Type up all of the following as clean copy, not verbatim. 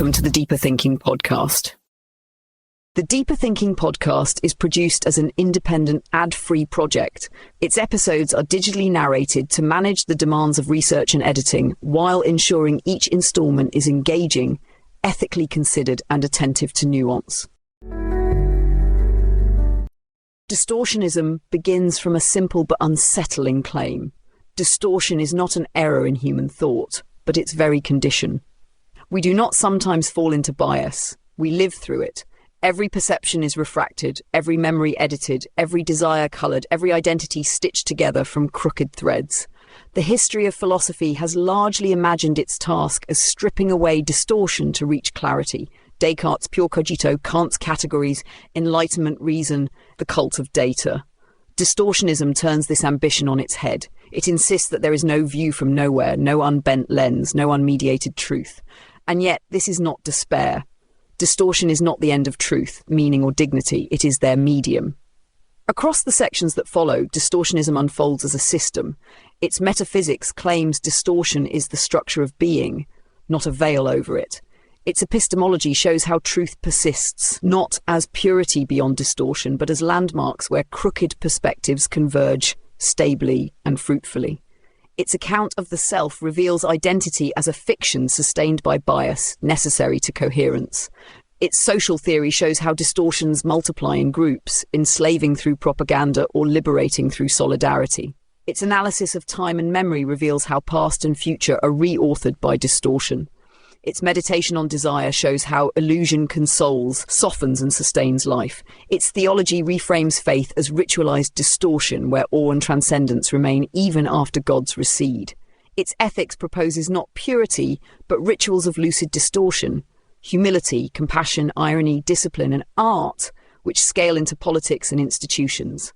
welcome to the Deeper Thinking podcast. The Deeper Thinking podcast is produced as an independent, ad-free project. Its episodes are digitally narrated to manage the demands of research and editing while ensuring each installment is engaging, ethically considered, and attentive to nuance. Distortionism begins from a simple but unsettling claim. Distortion is not an error in human thought, but its very condition. We do not sometimes fall into bias. We live through it. Every perception is refracted, every memory edited, every desire coloured, every identity stitched together from crooked threads. The history of philosophy has largely imagined its task as stripping away distortion to reach clarity. Descartes' pure cogito, Kant's categories, Enlightenment reason, the cult of data. Distortionism turns this ambition on its head. It insists that there is no view from nowhere, no unbent lens, no unmediated truth. And yet, this is not despair. Distortion is not the end of truth, meaning or dignity. It is their medium. Across the sections that follow, distortionism unfolds as a system. Its metaphysics claims distortion is the structure of being, not a veil over it. Its epistemology shows how truth persists, not as purity beyond distortion, but as landmarks where crooked perspectives converge stably and fruitfully. Its account of the self reveals identity as a fiction sustained by bias, necessary to coherence. Its social theory shows how distortions multiply in groups, enslaving through propaganda or liberating through solidarity. Its analysis of time and memory reveals how past and future are reauthored by distortion. Its meditation on desire shows how illusion consoles, softens and sustains life. Its theology reframes faith as ritualized distortion where awe and transcendence remain even after gods recede. Its ethics proposes not purity, but rituals of lucid distortion, humility, compassion, irony, discipline and art, which scale into politics and institutions.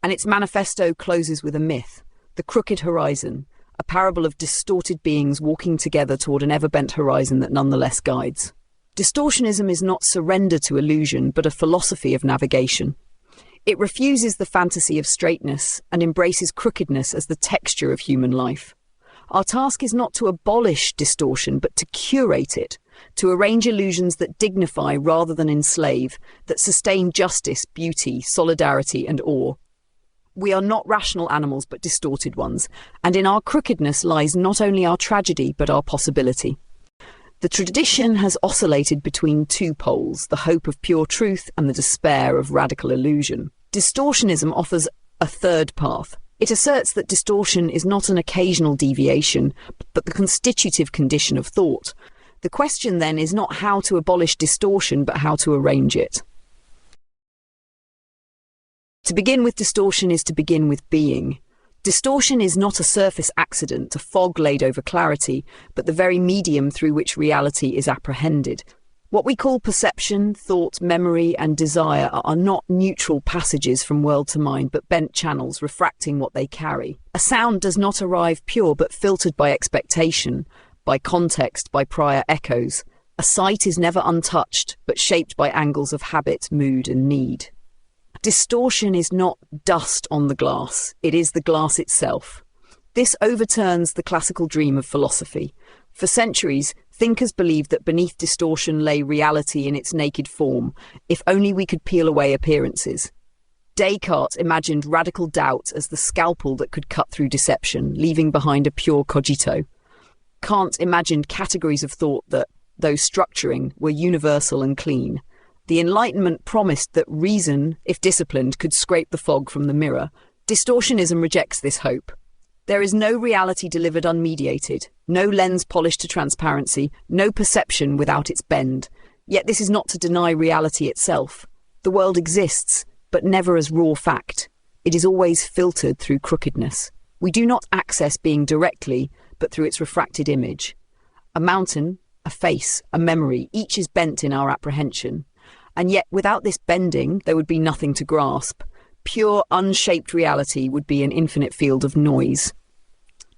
And its manifesto closes with a myth, the crooked horizon, a parable of distorted beings walking together toward an ever-bent horizon that nonetheless guides. Distortionism is not surrender to illusion, but a philosophy of navigation. It refuses the fantasy of straightness and embraces crookedness as the texture of human life. Our task is not to abolish distortion, but to curate it, to arrange illusions that dignify rather than enslave, that sustain justice, beauty, solidarity, and awe. We are not rational animals, but distorted ones, and in our crookedness lies not only our tragedy, but our possibility. The tradition has oscillated between two poles, the hope of pure truth and the despair of radical illusion. Distortionism offers a third path. It asserts that distortion is not an occasional deviation, but the constitutive condition of thought. The question then is not how to abolish distortion, but how to arrange it. To begin with distortion is to begin with being. Distortion is not a surface accident, a fog laid over clarity, but the very medium through which reality is apprehended. What we call perception, thought, memory, and desire are not neutral passages from world to mind, but bent channels refracting what they carry. A sound does not arrive pure, but filtered by expectation, by context, by prior echoes. A sight is never untouched, but shaped by angles of habit, mood, and need. Distortion is not dust on the glass, it is the glass itself. This overturns the classical dream of philosophy. For centuries, thinkers believed that beneath distortion lay reality in its naked form, if only we could peel away appearances. Descartes imagined radical doubt as the scalpel that could cut through deception, leaving behind a pure cogito. Kant imagined categories of thought that, though structuring, were universal and clean. The Enlightenment promised that reason, if disciplined, could scrape the fog from the mirror. Distortionism rejects this hope. There is no reality delivered unmediated, no lens polished to transparency, no perception without its bend. Yet this is not to deny reality itself. The world exists, but never as raw fact. It is always filtered through crookedness. We do not access being directly, but through its refracted image. A mountain, a face, a memory, each is bent in our apprehension. And yet, without this bending, there would be nothing to grasp. Pure, unshaped reality would be an infinite field of noise.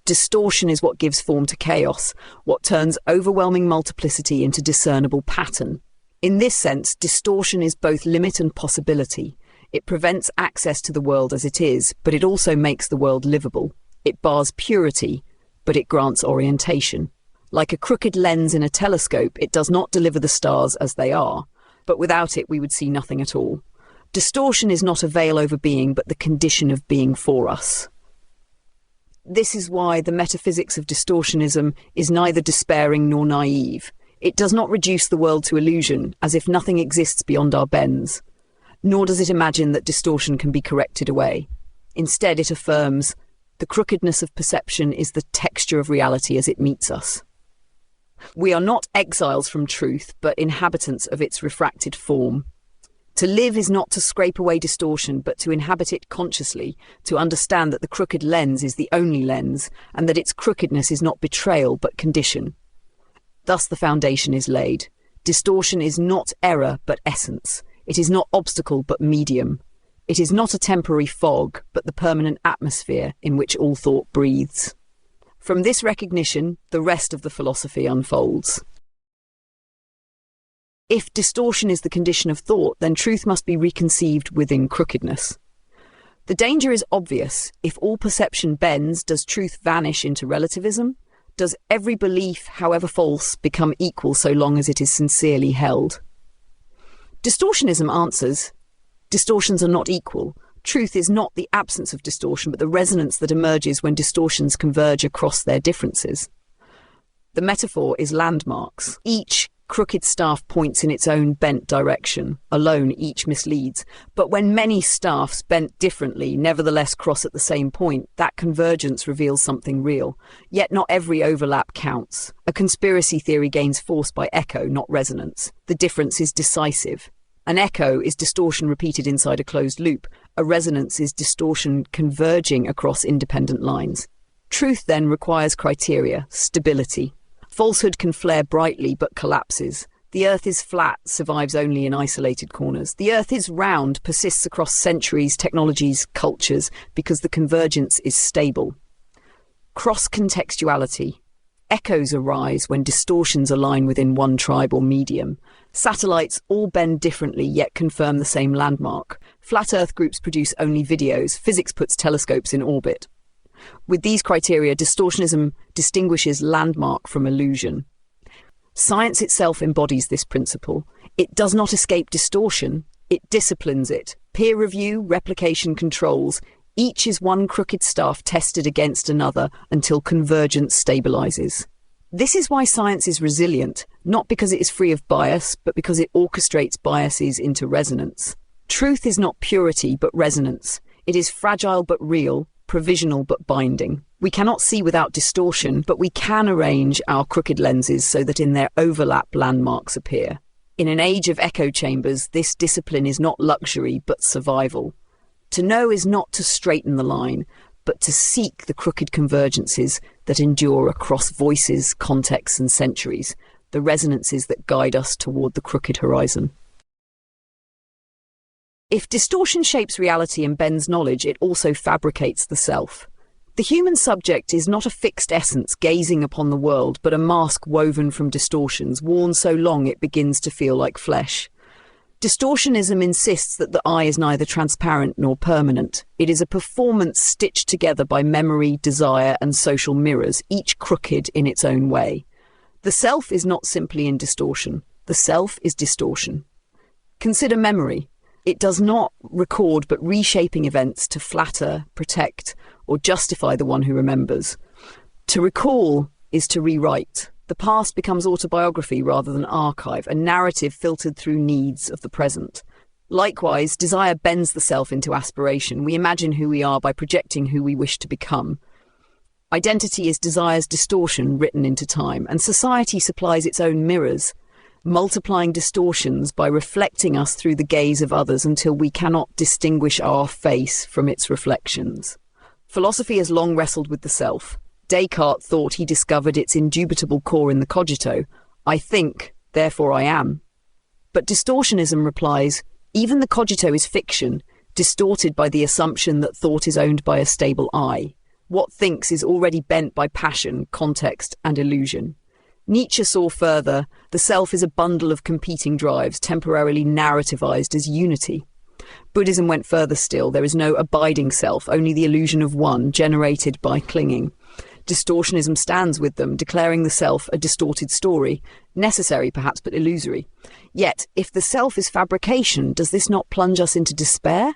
Distortion is what gives form to chaos, what turns overwhelming multiplicity into discernible pattern. In this sense, distortion is both limit and possibility. It prevents access to the world as it is, but it also makes the world livable. It bars purity, but it grants orientation. Like a crooked lens in a telescope, it does not deliver the stars as they are, but without it we would see nothing at all. Distortion is not a veil over being, but the condition of being for us. This is why the metaphysics of distortionism is neither despairing nor naive. It does not reduce the world to illusion, as if nothing exists beyond our bends. Nor does it imagine that distortion can be corrected away. Instead, it affirms, the crookedness of perception is the texture of reality as it meets us. We are not exiles from truth, but inhabitants of its refracted form. To live is not to scrape away distortion, but to inhabit it consciously, to understand that the crooked lens is the only lens, and that its crookedness is not betrayal, but condition. Thus the foundation is laid. Distortion is not error, but essence. It is not obstacle, but medium. It is not a temporary fog, but the permanent atmosphere in which all thought breathes. From this recognition, the rest of the philosophy unfolds. If distortion is the condition of thought, then truth must be reconceived within crookedness. The danger is obvious. If all perception bends, does truth vanish into relativism? Does every belief, however false, become equal so long as it is sincerely held? Distortionism answers, distortions are not equal. Truth is not the absence of distortion, but the resonance that emerges when distortions converge across their differences. The metaphor is landmarks. Each crooked staff points in its own bent direction. Alone, each misleads. But when many staffs bent differently nevertheless cross at the same point, that convergence reveals something real. Yet not every overlap counts. A conspiracy theory gains force by echo, not resonance. The difference is decisive. An echo is distortion repeated inside a closed loop. A resonance is distortion converging across independent lines. Truth then requires criteria, stability. Falsehood can flare brightly but collapses. The earth is flat, survives only in isolated corners. The earth is round, persists across centuries, technologies, cultures, because the convergence is stable. Cross-contextuality. Echoes arise when distortions align within one tribe or medium. Satellites all bend differently yet confirm the same landmark. Flat Earth groups produce only videos. Physics puts telescopes in orbit. With these criteria, distortionism distinguishes landmark from illusion. Science itself embodies this principle. It does not escape distortion, it disciplines it. Peer review, replication, controls. Each is one crooked staff tested against another until convergence stabilizes. This is why science is resilient, not because it is free of bias, but because it orchestrates biases into resonance. Truth is not purity, but resonance. It is fragile but real, provisional but binding. We cannot see without distortion, but we can arrange our crooked lenses so that in their overlap landmarks appear. In an age of echo chambers, this discipline is not luxury, but survival. To know is not to straighten the line, but to seek the crooked convergences that endure across voices, contexts, and centuries, the resonances that guide us toward the crooked horizon. If distortion shapes reality and bends knowledge, it also fabricates the self. The human subject is not a fixed essence gazing upon the world, but a mask woven from distortions, worn so long it begins to feel like flesh. Distortionism insists that the eye is neither transparent nor permanent. It is a performance stitched together by memory, desire, and social mirrors, each crooked in its own way. The self is not simply in distortion. The self is distortion. Consider memory. It does not record but reshaping events to flatter, protect, or justify the one who remembers. To recall is to rewrite. The past becomes autobiography rather than archive, a narrative filtered through needs of the present. Likewise, desire bends the self into aspiration. We imagine who we are by projecting who we wish to become. Identity is desire's distortion written into time, and society supplies its own mirrors, multiplying distortions by reflecting us through the gaze of others until we cannot distinguish our face from its reflections. Philosophy has long wrestled with the self. Descartes thought he discovered its indubitable core in the cogito. I think, therefore I am. But distortionism replies, even the cogito is fiction, distorted by the assumption that thought is owned by a stable I. What thinks is already bent by passion, context, and illusion. Nietzsche saw further, the self is a bundle of competing drives, temporarily narrativized as unity. Buddhism went further still. There is no abiding self, only the illusion of one, generated by clinging. Distortionism stands with them, declaring the self a distorted story, necessary perhaps but illusory. Yet, if the self is fabrication, does this not plunge us into despair?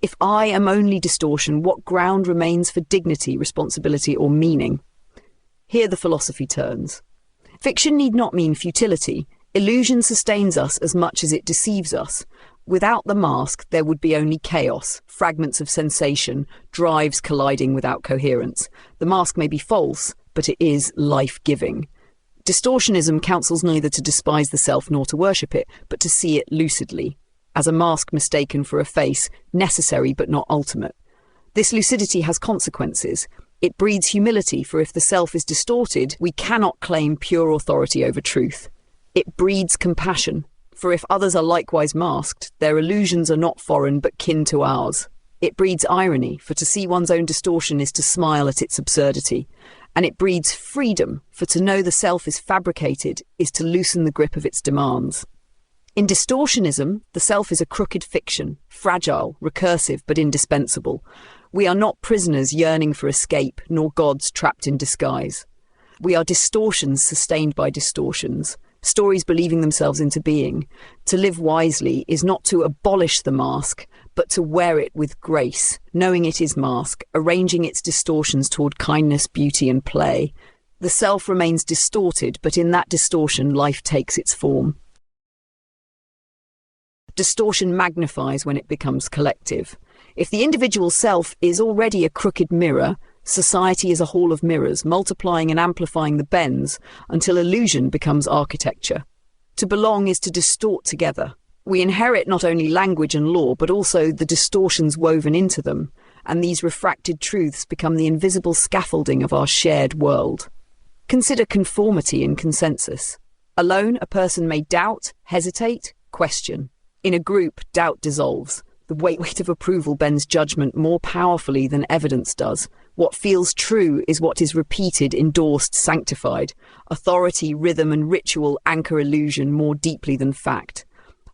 If I am only distortion, what ground remains for dignity, responsibility, or meaning? Here the philosophy turns. Fiction need not mean futility. Illusion sustains us as much as it deceives us. Without the mask, there would be only chaos, fragments of sensation, drives colliding without coherence. The mask may be false, but it is life-giving. Distortionism counsels neither to despise the self nor to worship it, but to see it lucidly, as a mask mistaken for a face, necessary but not ultimate. This lucidity has consequences. It breeds humility, for if the self is distorted, we cannot claim pure authority over truth. It breeds compassion, for if others are likewise masked, their illusions are not foreign but kin to ours. It breeds irony, for to see one's own distortion is to smile at its absurdity. And it breeds freedom, for to know the self is fabricated is to loosen the grip of its demands. In distortionism, the self is a crooked fiction, fragile, recursive, but indispensable. We are not prisoners yearning for escape, nor gods trapped in disguise. We are distortions sustained by distortions, stories believing themselves into being. To live wisely is not to abolish the mask, but to wear it with grace, knowing it is mask, arranging its distortions toward kindness, beauty, and play. The self remains distorted, but in that distortion life takes its form. Distortion magnifies when it becomes collective. If the individual self is already a crooked mirror, society is a hall of mirrors, multiplying and amplifying the bends until illusion becomes architecture. To belong is to distort together. We inherit not only language and law, but also the distortions woven into them, and these refracted truths become the invisible scaffolding of our shared world. Consider conformity and consensus. Alone, a person may doubt, hesitate, question. In a group, doubt dissolves. The weight of approval bends judgment more powerfully than evidence does. What feels true is what is repeated, endorsed, sanctified. Authority, rhythm, and ritual anchor illusion more deeply than fact.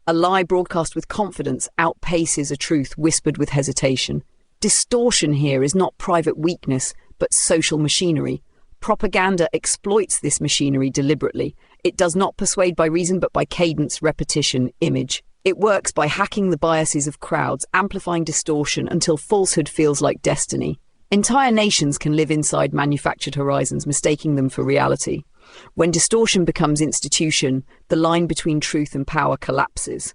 A lie broadcast with confidence outpaces a truth whispered with hesitation. Distortion here is not private weakness, but social machinery. Propaganda exploits this machinery deliberately. It does not persuade by reason, but by cadence, repetition, image. It works by hacking the biases of crowds, amplifying distortion until falsehood feels like destiny. Entire nations can live inside manufactured horizons, mistaking them for reality. When distortion becomes institution, the line between truth and power collapses.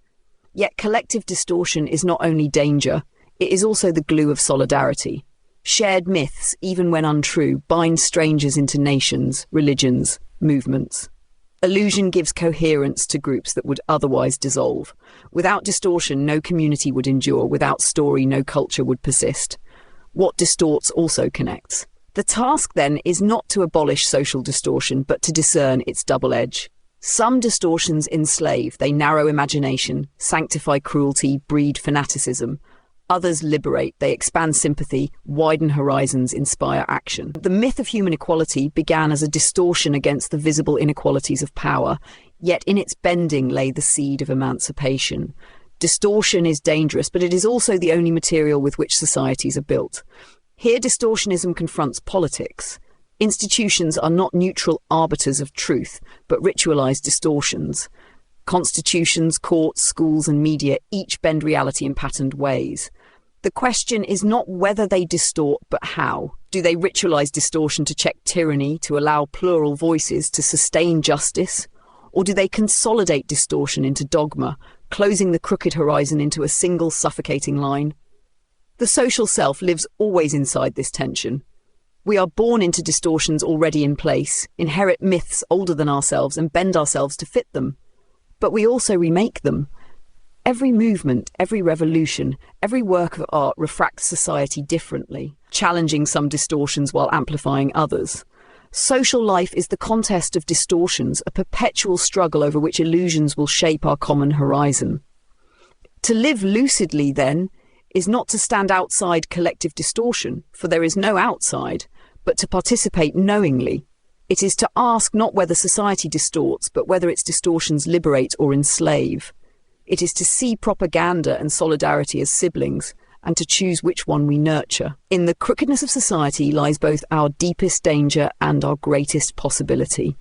Yet collective distortion is not only danger, it is also the glue of solidarity. Shared myths, even when untrue, bind strangers into nations, religions, movements. Illusion gives coherence to groups that would otherwise dissolve. Without distortion, no community would endure. Without story, no culture would persist. What distorts also connects. The task, then, is not to abolish social distortion, but to discern its double edge. Some distortions enslave, they narrow imagination, sanctify cruelty, breed fanaticism. Others liberate, they expand sympathy, widen horizons, inspire action. The myth of human equality began as a distortion against the visible inequalities of power, yet in its bending lay the seed of emancipation. Distortion is dangerous, but it is also the only material with which societies are built. Here distortionism confronts politics. Institutions are not neutral arbiters of truth, but ritualized distortions. Constitutions, courts, schools, and media each bend reality in patterned ways. The question is not whether they distort, but how. Do they ritualize distortion to check tyranny, to allow plural voices, to sustain justice? Or do they consolidate distortion into dogma, closing the crooked horizon into a single suffocating line? The social self lives always inside this tension. We are born into distortions already in place, inherit myths older than ourselves, and bend ourselves to fit them. But we also remake them. Every movement, every revolution, every work of art refracts society differently, challenging some distortions while amplifying others. Social life is the contest of distortions, a perpetual struggle over which illusions will shape our common horizon. To live lucidly, then, is not to stand outside collective distortion, for there is no outside, but to participate knowingly. It is to ask not whether society distorts, but whether its distortions liberate or enslave. It is to see propaganda and solidarity as siblings, and to choose which one we nurture. In the crookedness of society lies both our deepest danger and our greatest possibility.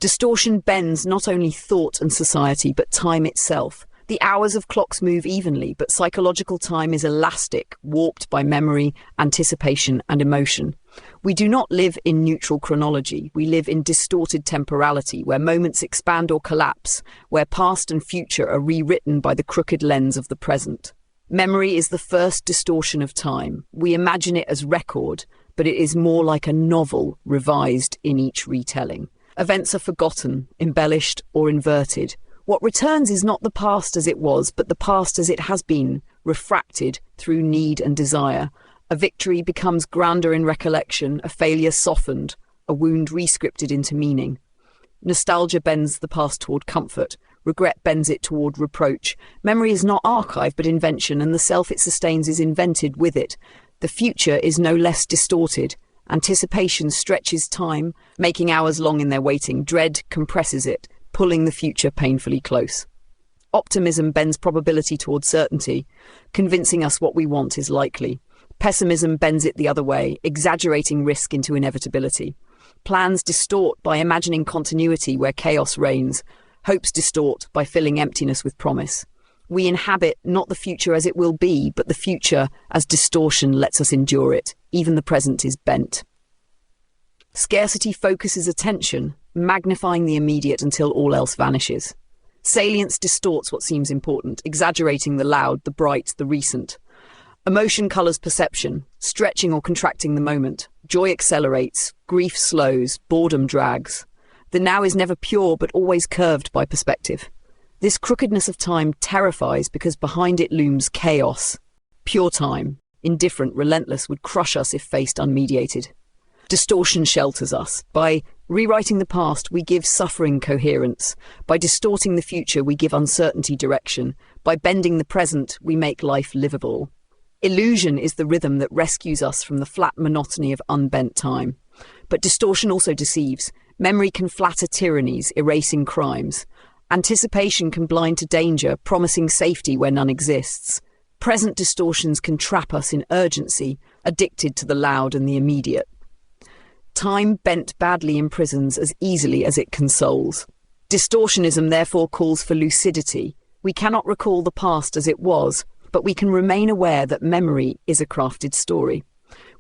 Distortion bends not only thought and society, but time itself. The hours of clocks move evenly, but psychological time is elastic, warped by memory, anticipation, and emotion. We do not live in neutral chronology. We live in distorted temporality, where moments expand or collapse, where past and future are rewritten by the crooked lens of the present. Memory is the first distortion of time. We imagine it as record, but it is more like a novel revised in each retelling. Events are forgotten, embellished, or inverted. What returns is not the past as it was, but the past as it has been, refracted through need and desire. A victory becomes grander in recollection, a failure softened, a wound rescripted into meaning. Nostalgia bends the past toward comfort. Regret bends it toward reproach. Memory is not archive, but invention, and the self it sustains is invented with it. The future is no less distorted. Anticipation stretches time, making hours long in their waiting. Dread compresses it, pulling the future painfully close. Optimism bends probability toward certainty, convincing us what we want is likely. Pessimism bends it the other way, exaggerating risk into inevitability. Plans distort by imagining continuity where chaos reigns. Hopes distort by filling emptiness with promise. We inhabit not the future as it will be, but the future as distortion lets us endure it. Even the present is bent. Scarcity focuses attention, magnifying the immediate until all else vanishes. Salience distorts what seems important, exaggerating the loud, the bright, the recent. Emotion colours perception, stretching or contracting the moment. Joy accelerates, grief slows, boredom drags. The now is never pure, but always curved by perspective. This crookedness of time terrifies because behind it looms chaos. Pure time, indifferent, relentless, would crush us if faced unmediated. Distortion shelters us. By rewriting the past, we give suffering coherence. By distorting the future, we give uncertainty direction. By bending the present, we make life livable. Illusion is the rhythm that rescues us from the flat monotony of unbent time. But distortion also deceives. Memory can flatter tyrannies, erasing crimes. Anticipation can blind to danger, promising safety where none exists. Present distortions can trap us in urgency, addicted to the loud and the immediate. Time bent badly imprisons as easily as it consoles. Distortionism therefore calls for lucidity. We cannot recall the past as it was, but we can remain aware that memory is a crafted story.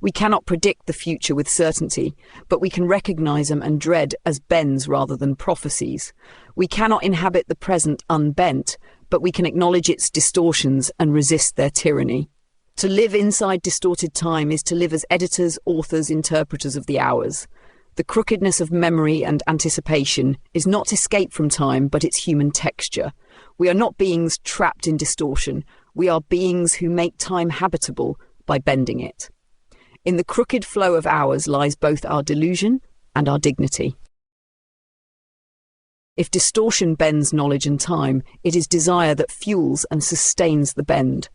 We cannot predict the future with certainty, but we can recognize them and dread as bends rather than prophecies. We cannot inhabit the present unbent, but we can acknowledge its distortions and resist their tyranny. To live inside distorted time is to live as editors, authors, interpreters of the hours. The crookedness of memory and anticipation is not escape from time, but its human texture. We are not beings trapped in distortion. We are beings who make time habitable by bending it. In the crooked flow of hours lies both our delusion and our dignity. If distortion bends knowledge and time, it is desire that fuels and sustains the bend.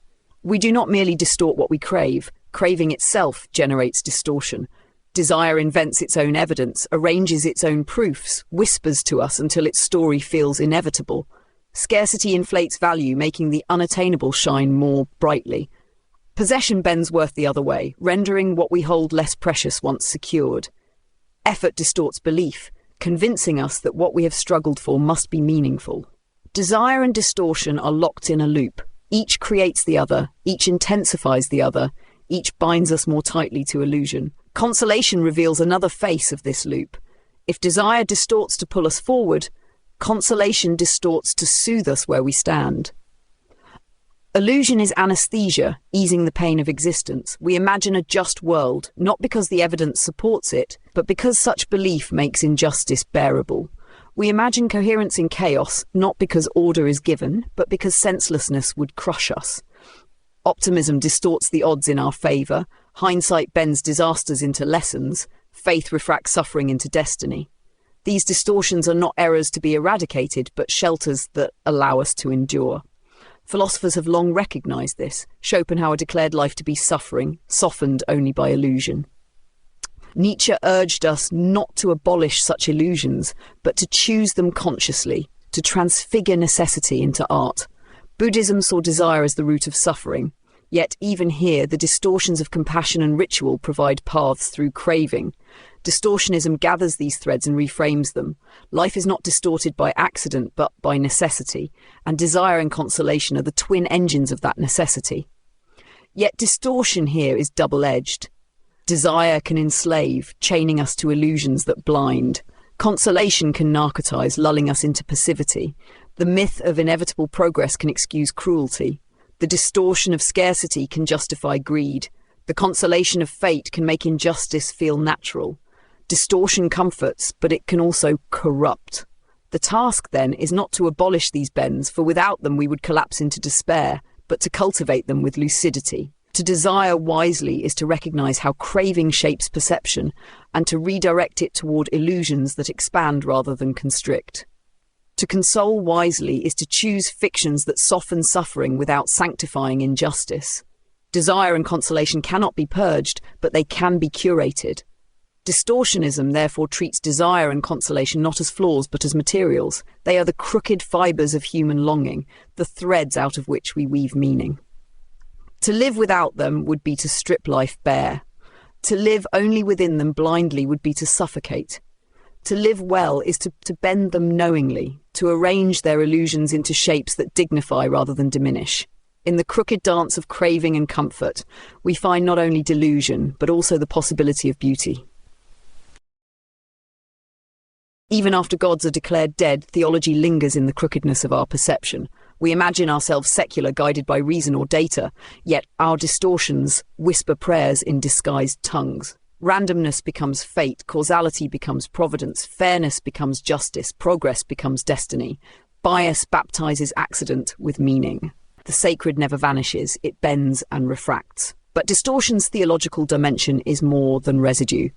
We do not merely distort what we crave. Craving itself generates distortion. Desire invents its own evidence, arranges its own proofs, whispers to us until its story feels inevitable. Scarcity inflates value, making the unattainable shine more brightly. Possession bends worth the other way, rendering what we hold less precious once secured. Effort distorts belief, convincing us that what we have struggled for must be meaningful. Desire and distortion are locked in a loop. Each creates the other, each intensifies the other, each binds us more tightly to illusion. Consolation reveals another face of this loop. If desire distorts to pull us forward, consolation distorts to soothe us where we stand. Illusion is anesthesia, easing the pain of existence. We imagine a just world, not because the evidence supports it, but because such belief makes injustice bearable. We imagine coherence in chaos, not because order is given, but because senselessness would crush us. Optimism distorts the odds in our favour. Hindsight bends disasters into lessons. Faith refracts suffering into destiny. These distortions are not errors to be eradicated, but shelters that allow us to endure. Philosophers have long recognised this. Schopenhauer declared life to be suffering, softened only by illusion. Nietzsche urged us not to abolish such illusions, but to choose them consciously, to transfigure necessity into art. Buddhism saw desire as the root of suffering. Yet even here, the distortions of compassion and ritual provide paths through craving. Distortionism gathers these threads and reframes them. Life is not distorted by accident, but by necessity, and desire and consolation are the twin engines of that necessity. Yet distortion here is double-edged. Desire can enslave, chaining us to illusions that blind. Consolation can narcotize, lulling us into passivity. The myth of inevitable progress can excuse cruelty. The distortion of scarcity can justify greed. The consolation of fate can make injustice feel natural. Distortion comforts, but it can also corrupt. The task, then, is not to abolish these bends, for without them we would collapse into despair, but to cultivate them with lucidity. To desire wisely is to recognize how craving shapes perception, and to redirect it toward illusions that expand rather than constrict. To console wisely is to choose fictions that soften suffering without sanctifying injustice. Desire and consolation cannot be purged, but they can be curated. Distortionism therefore treats desire and consolation not as flaws but as materials. They are the crooked fibers of human longing, the threads out of which we weave meaning. To live without them would be to strip life bare. To live only within them blindly would be to suffocate. To live well is to bend them knowingly, to arrange their illusions into shapes that dignify rather than diminish. In the crooked dance of craving and comfort, we find not only delusion, but also the possibility of beauty. Even after gods are declared dead, theology lingers in the crookedness of our perception. We imagine ourselves secular, guided by reason or data, yet our distortions whisper prayers in disguised tongues. Randomness becomes fate, causality becomes providence, fairness becomes justice, progress becomes destiny. Bias baptizes accident with meaning. The sacred never vanishes, it bends and refracts. But distortion's theological dimension is more than residue.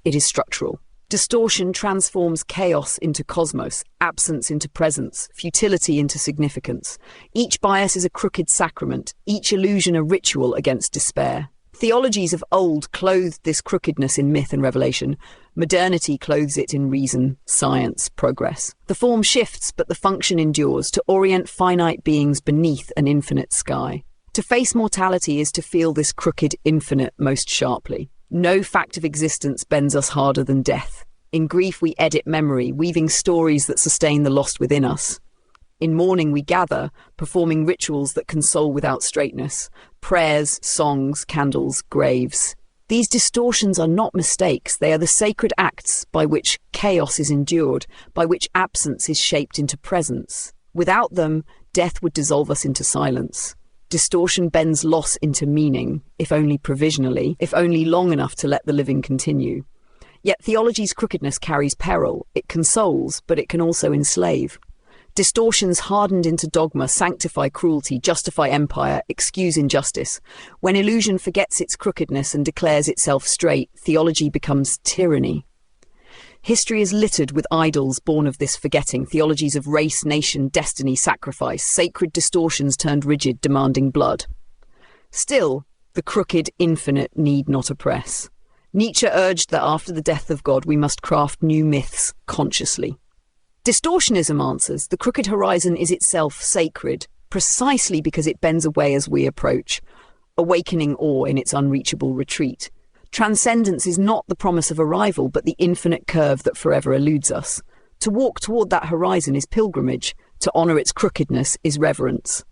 It is structural. Distortion transforms chaos into cosmos, absence into presence, futility into significance. Each bias is a crooked sacrament, each illusion a ritual against despair. Theologies of old clothed this crookedness in myth and revelation. Modernity clothes it in reason, science, progress. The form shifts, but the function endures, to orient finite beings beneath an infinite sky. To face mortality is to feel this crooked infinite most sharply. No fact of existence bends us harder than death. In grief we edit memory, weaving stories that sustain the lost within us. In mourning we gather, performing rituals that console without straightness. Prayers, songs, candles, graves. These distortions are not mistakes, they are the sacred acts by which chaos is endured, by which absence is shaped into presence. Without them, death would dissolve us into silence. Distortion bends loss into meaning, if only provisionally, if only long enough to let the living continue. Yet theology's crookedness carries peril. It consoles, but it can also enslave. Distortions hardened into dogma sanctify cruelty, justify empire, excuse injustice. When illusion forgets its crookedness and declares itself straight, theology becomes tyranny. History is littered with idols born of this forgetting, theologies of race, nation, destiny, sacrifice, sacred distortions turned rigid, demanding blood. Still, the crooked infinite need not oppress. Nietzsche urged that after the death of God we must craft new myths consciously. Distortionism answers, the crooked horizon is itself sacred, precisely because it bends away as we approach, awakening awe in its unreachable retreat. Transcendence is not the promise of arrival, but the infinite curve that forever eludes us. To walk toward that horizon is pilgrimage. To honour its crookedness is reverence.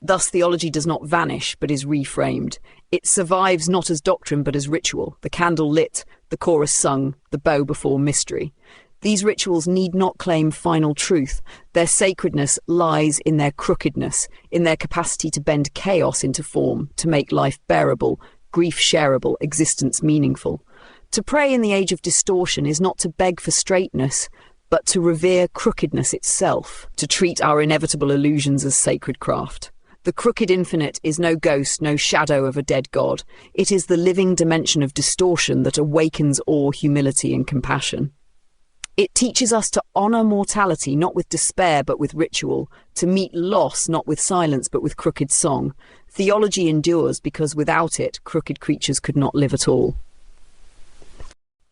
Thus theology does not vanish, but is reframed. It survives not as doctrine, but as ritual, the candle lit, the chorus sung, the bow before mystery. These rituals need not claim final truth. Their sacredness lies in their crookedness, in their capacity to bend chaos into form, to make life bearable, grief shareable, existence meaningful. To pray in the age of distortion is not to beg for straightness, but to revere crookedness itself, to treat our inevitable illusions as sacred craft. The crooked infinite is no ghost, no shadow of a dead God. It is the living dimension of distortion that awakens awe, humility, and compassion. It teaches us to honour mortality not with despair but with ritual, to meet loss not with silence but with crooked song. Theology endures because without it, crooked creatures could not live at all.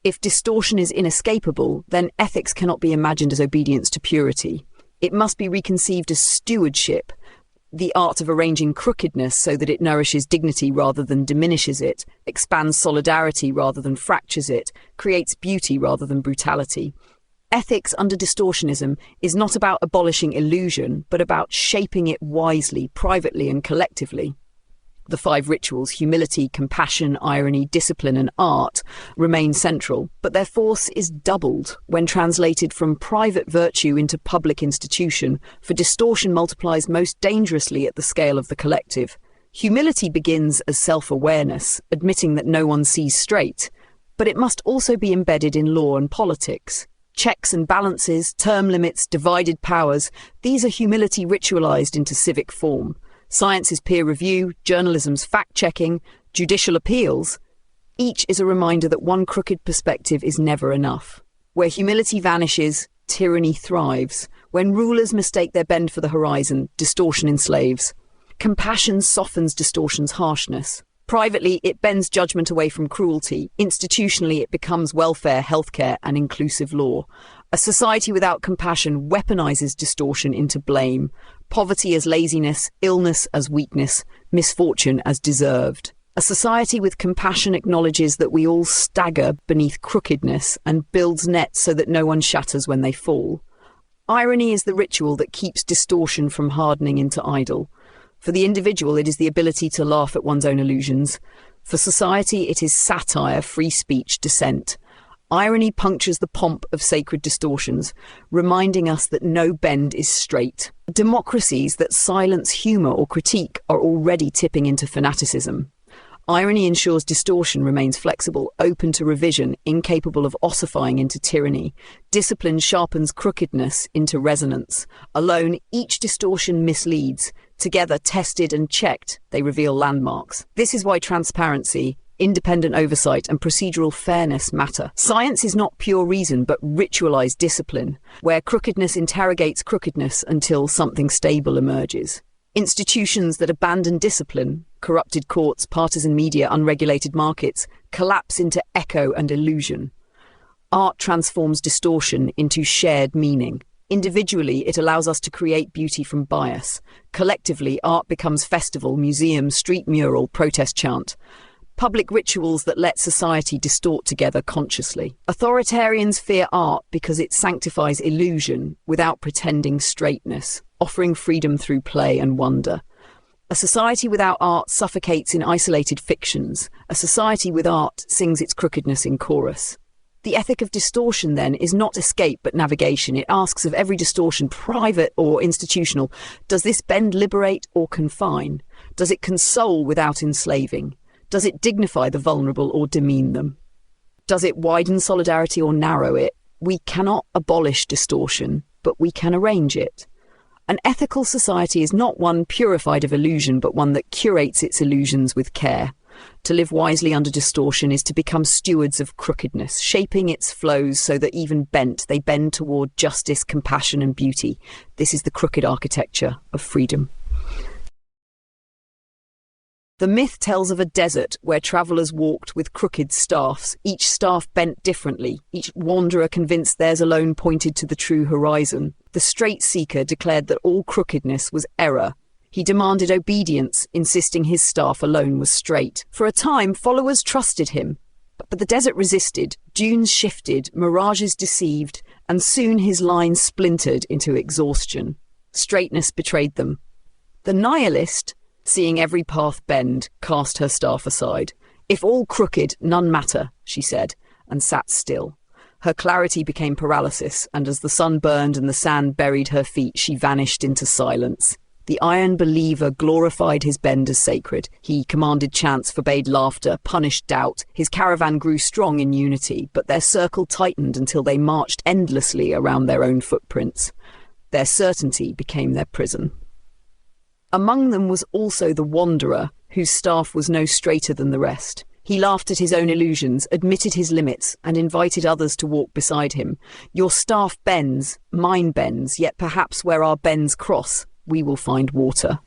If distortion is inescapable, then ethics cannot be imagined as obedience to purity. It must be reconceived as stewardship. The art of arranging crookedness so that it nourishes dignity rather than diminishes it, expands solidarity rather than fractures it, creates beauty rather than brutality. Ethics under distortionism is not about abolishing illusion, but about shaping it wisely, privately and collectively. The 5 rituals, humility, compassion, irony, discipline and art, remain central, but their force is doubled when translated from private virtue into public institution, for distortion multiplies most dangerously at the scale of the collective. Humility begins as self-awareness, admitting that no one sees straight, but it must also be embedded in law and politics. Checks and balances, term limits, divided powers, these are humility ritualized into civic form. Science's peer review, journalism's fact-checking, judicial appeals, each is a reminder that one crooked perspective is never enough. Where humility vanishes, tyranny thrives. When rulers mistake their bend for the horizon, distortion enslaves. Compassion softens distortion's harshness. Privately, it bends judgment away from cruelty. Institutionally, it becomes welfare, healthcare, and inclusive law. A society without compassion weaponizes distortion into blame. Poverty as laziness, illness as weakness, misfortune as deserved. A society with compassion acknowledges that we all stagger beneath crookedness and builds nets so that no one shatters when they fall. Irony is the ritual that keeps distortion from hardening into idol. For the individual, it is the ability to laugh at one's own illusions. For society, it is satire, free speech, dissent. Irony punctures the pomp of sacred distortions, reminding us that no bend is straight. Democracies that silence humour or critique are already tipping into fanaticism. Irony ensures distortion remains flexible, open to revision, incapable of ossifying into tyranny. Discipline sharpens crookedness into resonance. Alone, each distortion misleads. Together, tested and checked, they reveal landmarks. This is why transparency, independent oversight and procedural fairness matter. Science is not pure reason, but ritualized discipline, where crookedness interrogates crookedness until something stable emerges. Institutions that abandon discipline, corrupted courts, partisan media, unregulated markets, collapse into echo and illusion. Art transforms distortion into shared meaning. Individually, it allows us to create beauty from bias. Collectively, art becomes festival, museum, street mural, protest chant. Public rituals that let society distort together consciously. Authoritarians fear art because it sanctifies illusion without pretending straightness, offering freedom through play and wonder. A society without art suffocates in isolated fictions. A society with art sings its crookedness in chorus. The ethic of distortion, then, is not escape but navigation. It asks of every distortion, private or institutional, does this bend liberate or confine? Does it console without enslaving? Does it dignify the vulnerable or demean them? Does it widen solidarity or narrow it? We cannot abolish distortion, but we can arrange it. An ethical society is not one purified of illusion, but one that curates its illusions with care. To live wisely under distortion is to become stewards of crookedness, shaping its flows so that even bent, they bend toward justice, compassion and beauty. This is the crooked architecture of freedom. The myth tells of a desert where travellers walked with crooked staffs, each staff bent differently, each wanderer convinced theirs alone pointed to the true horizon. The straight seeker declared that all crookedness was error. He demanded obedience, insisting his staff alone was straight. For a time, followers trusted him. But the desert resisted, dunes shifted, mirages deceived, and soon his line splintered into exhaustion. Straightness betrayed them. The Nihilist, seeing every path bend, cast her staff aside. If all crooked, none matter, she said, and sat still. Her clarity became paralysis, and as the sun burned and the sand buried her feet, she vanished into silence. The iron believer glorified his bend as sacred. He commanded chants, forbade laughter, punished doubt. His caravan grew strong in unity, but their circle tightened until they marched endlessly around their own footprints. Their certainty became their prison. Among them was also the wanderer, whose staff was no straighter than the rest. He laughed at his own illusions, admitted his limits, and invited others to walk beside him. Your staff bends, mine bends, yet perhaps where our bends cross, we will find water.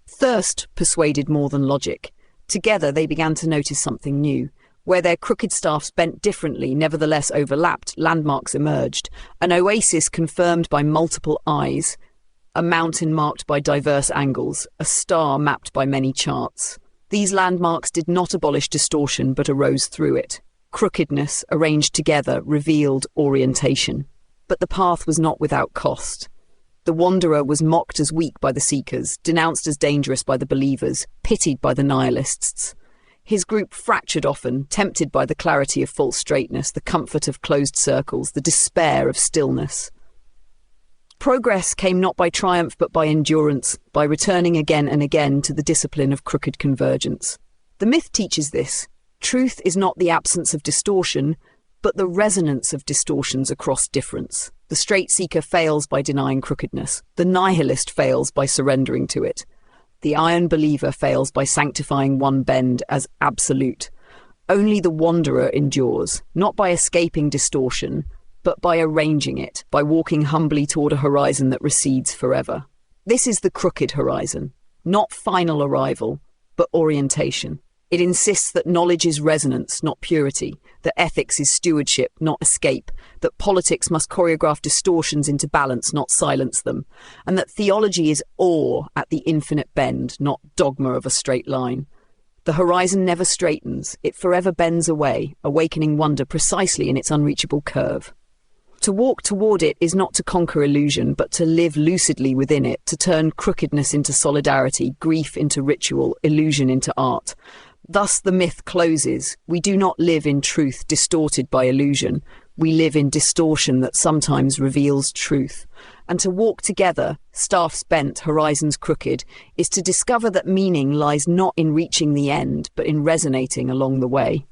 Thirst persuaded more than logic. Together they began to notice something new. Where their crooked staffs bent differently, nevertheless overlapped, landmarks emerged. An oasis confirmed by multiple eyes. a mountain marked by diverse angles, a star mapped by many charts. These landmarks did not abolish distortion but arose through it. Crookedness, arranged together, revealed orientation. But the path was not without cost. The wanderer was mocked as weak by the seekers, denounced as dangerous by the believers, pitied by the nihilists. His group fractured often, tempted by the clarity of false straightness, the comfort of closed circles, the despair of stillness. Progress came not by triumph but by endurance, by returning again and again to the discipline of crooked convergence. The myth teaches this. Truth is not the absence of distortion, but the resonance of distortions across difference. The straight seeker fails by denying crookedness. The nihilist fails by surrendering to it. The iron believer fails by sanctifying one bend as absolute. Only the wanderer endures, not by escaping distortion, but by arranging it, by walking humbly toward a horizon that recedes forever. This is the crooked horizon, not final arrival, but orientation. It insists that knowledge is resonance, not purity, that ethics is stewardship, not escape, that politics must choreograph distortions into balance, not silence them, and that theology is awe at the infinite bend, not dogma of a straight line. The horizon never straightens, it forever bends away, awakening wonder precisely in its unreachable curve. To walk toward it is not to conquer illusion, but to live lucidly within it, to turn crookedness into solidarity, grief into ritual, illusion into art. Thus the myth closes. We do not live in truth distorted by illusion. We live in distortion that sometimes reveals truth. And to walk together, staffs bent, horizons crooked, is to discover that meaning lies not in reaching the end, but in resonating along the way.